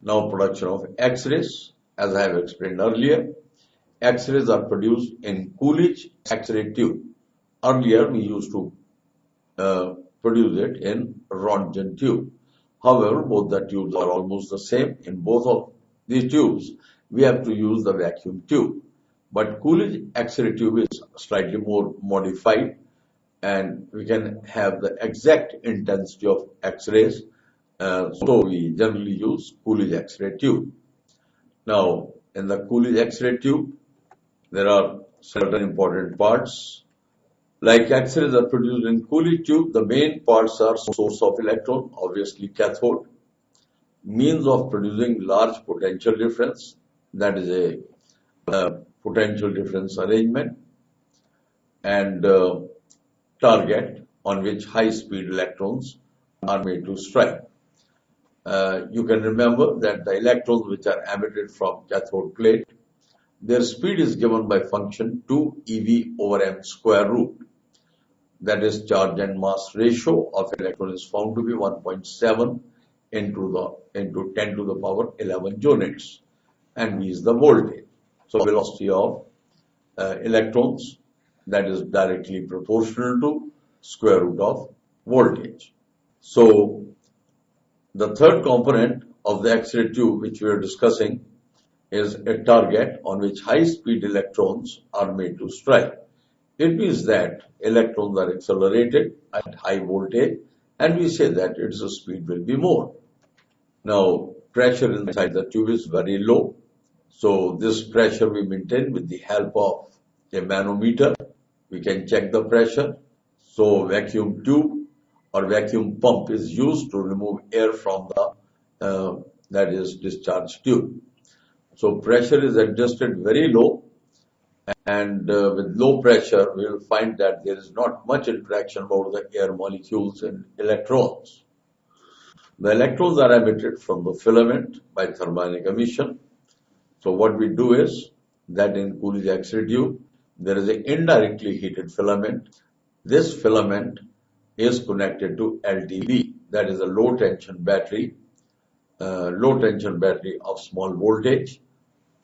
Now production of X-rays, as I have explained earlier. X-rays are produced in Coolidge X-ray tube. Earlier we used to produce it in Roentgen tube. However, both the tubes are almost the same. In both of these tubes, we have to use the vacuum tube. But Coolidge X-ray tube is slightly more modified, and we can have the exact intensity of X-rays. So we generally use Coolidge X-ray tube. Now, in the Coolidge X-ray tube, there are certain important parts. Like X-rays are produced in Coolidge tube, the main parts are source of electron, obviously cathode, means of producing large potential difference, that is a potential difference arrangement, and target on which high-speed electrons are made to strike. You can remember that the electrons which are emitted from cathode plate, their speed is given by function 2 eV over m square root. That is, charge and mass ratio of electron is found to be 1.7 into 10 to the power 11 units, and V is the voltage. So velocity of electrons, that is directly proportional to square root of voltage. So the third component of the X-ray tube which we are discussing is a target on which high-speed electrons are made to strike. It means that electrons are accelerated at high voltage, and we say that its speed will be more. Now, pressure inside the tube is very low, so this pressure we maintain with the help of a manometer. We can check the pressure. So vacuum tube or vacuum pump is used to remove air from the that is discharge tube. So pressure is adjusted very low, and with low pressure we will find that there is not much interaction about the air molecules and electrons. The electrons are emitted from the filament by thermionic emission. So what we do is that in Coolidge X-ray tube there is an indirectly heated filament. This filament is connected to LTB, that is a low tension battery of small voltage,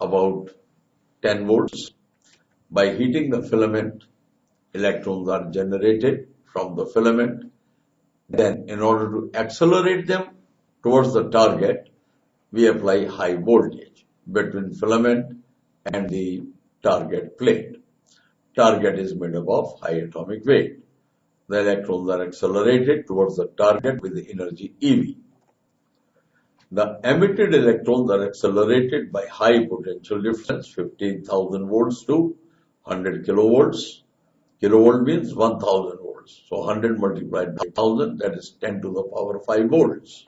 about 10 volts. By heating the filament, electrons are generated from the filament. Then, in order to accelerate them towards the target, we apply high voltage between filament and the target plate. Target is made up of high atomic weight. The electrons are accelerated towards the target with the energy EV. The emitted electrons are accelerated by high potential difference, 15,000 volts to 100 kilovolts. Kilovolt means 1000 volts. So 100 multiplied by 1000, that is 10 to the power 5 volts.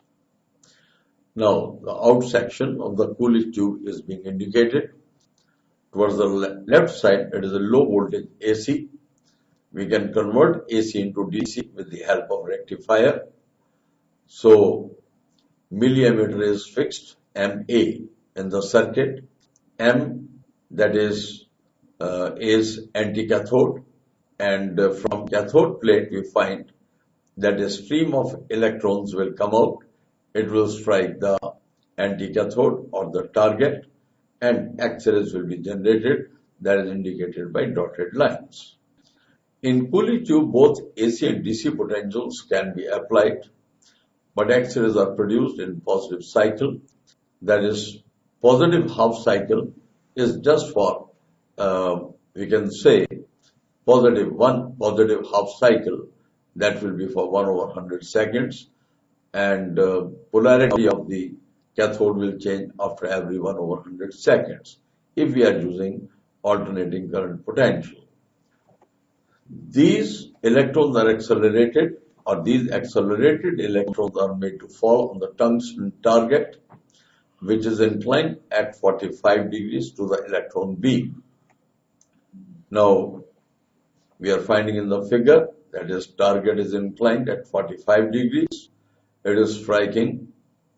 Now, the out section of the Coolidge tube is being indicated. Towards the left side, it is a low voltage AC. We can convert AC into DC with the help of rectifier. So, milliammeter is fixed, MA in the circuit. M, that is anti-cathode, and from cathode plate we find that a stream of electrons will come out. It will strike the anti-cathode or the target, and X-rays will be generated, that is indicated by dotted lines. In Coolidge tube, both AC and DC potentials can be applied, but X-rays are produced in positive cycle. That is, positive half cycle is just for, we can say, positive half cycle, that will be for 1 over 100 seconds, and polarity of the cathode will change after every 1 over 100 seconds if we are using alternating current potential. These electrons are accelerated, or these accelerated electrons are made to fall on the tungsten target, which is inclined at 45 degrees to the electron beam. Now, we are finding in the figure that is target is inclined at 45 degrees. It is striking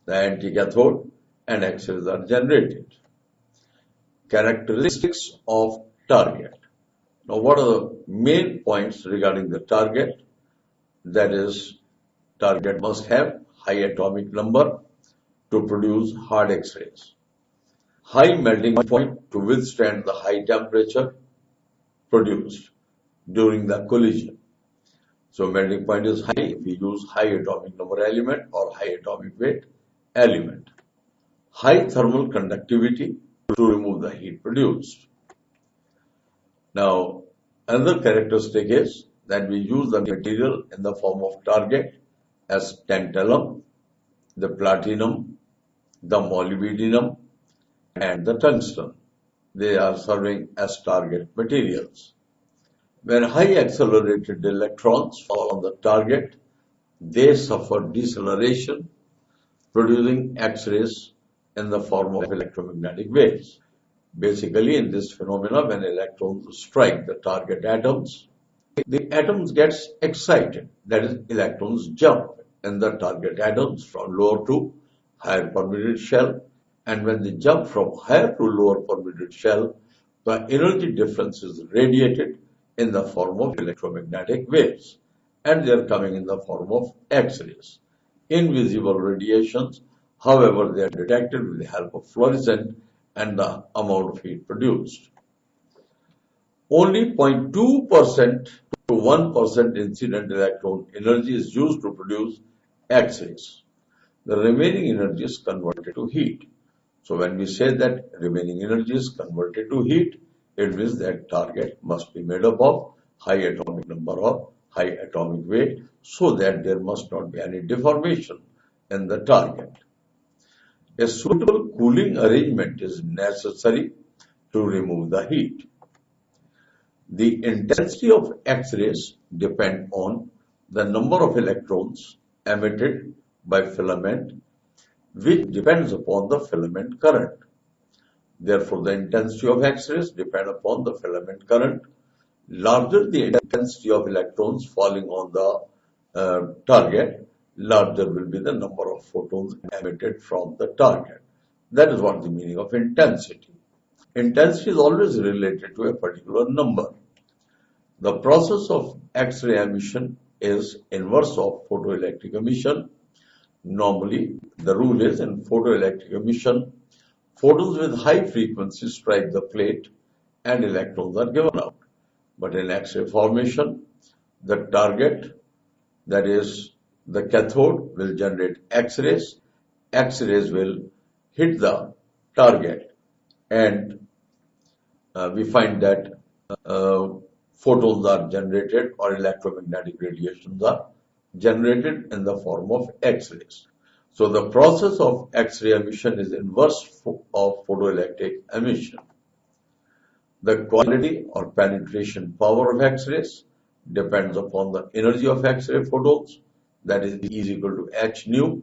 the anti-cathode and X-rays are generated. Characteristics of target. Now, what are the main points regarding the target? That is, target must have high atomic number, to produce hard X-rays. High melting point to withstand the high temperature produced during the collision. So melting point is high if we use high atomic number element or high atomic weight element. High thermal conductivity to remove the heat produced. Now, another characteristic is that we use the material in the form of target as tantalum, the platinum, the molybdenum, and the tungsten. They are serving as target materials. When high accelerated electrons fall on the target, they suffer deceleration, producing X-rays in the form of electromagnetic waves. Basically, in this phenomena, when electrons strike the target atoms, the atoms gets excited. That is, electrons jump in the target atoms from lower to higher permitted shell. And when they jump from higher to lower permitted shell, the energy difference is radiated in the form of electromagnetic waves. And they are coming in the form of X-rays. Invisible radiations, however, they are detected with the help of fluorescent and the amount of heat produced. Only 0.2% to 1% incident electron energy is used to produce X-rays. The remaining energy is converted to heat. So when we say that remaining energy is converted to heat, it means that target must be made up of high atomic number or high atomic weight so that there must not be any deformation in the target. A suitable cooling arrangement is necessary to remove the heat. The intensity of X-rays depend on the number of electrons emitted by filament, which depends upon the filament current. Therefore, the intensity of X-rays depend upon the filament current. Larger the intensity of electrons falling on the target, larger will be the number of photons emitted from the target. That is what the meaning of intensity. Intensity is always related to a particular number. The process of X-ray emission is inverse of photoelectric emission. Normally, the rule is in photoelectric emission, photons with high frequency strike the plate and electrons are given out. But in X-ray formation, the target, that is the cathode, will generate X-rays. X-rays will hit the target, and we find that photons are generated or electromagnetic radiations are generated in the form of X-rays. So the process of X-ray emission is inverse of photoelectric emission. The quality or penetration power of X-rays depends upon the energy of X-ray photons, that is E is equal to h nu,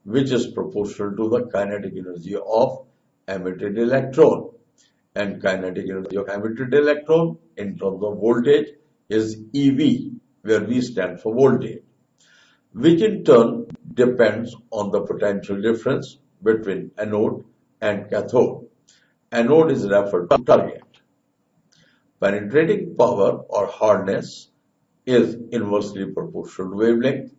which is proportional to the kinetic energy of emitted electron. And kinetic energy of emitted electron in terms of voltage is EV, where V stands for voltage, which in turn depends on the potential difference between anode and cathode. Anode is referred to target. Penetrating power or hardness is inversely proportional to wavelength.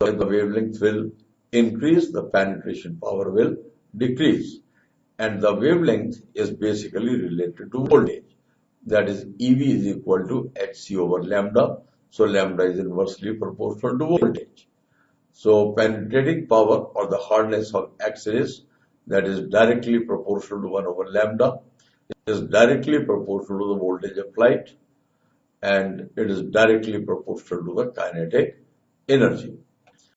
So the wavelength will increase, the penetration power will decrease. And the wavelength is basically related to voltage. That is, EV is equal to Hc over lambda. So lambda is inversely proportional to voltage. So penetrating power or the hardness of X-rays, that is directly proportional to 1 over lambda, is directly proportional to the voltage applied, and it is directly proportional to the kinetic energy.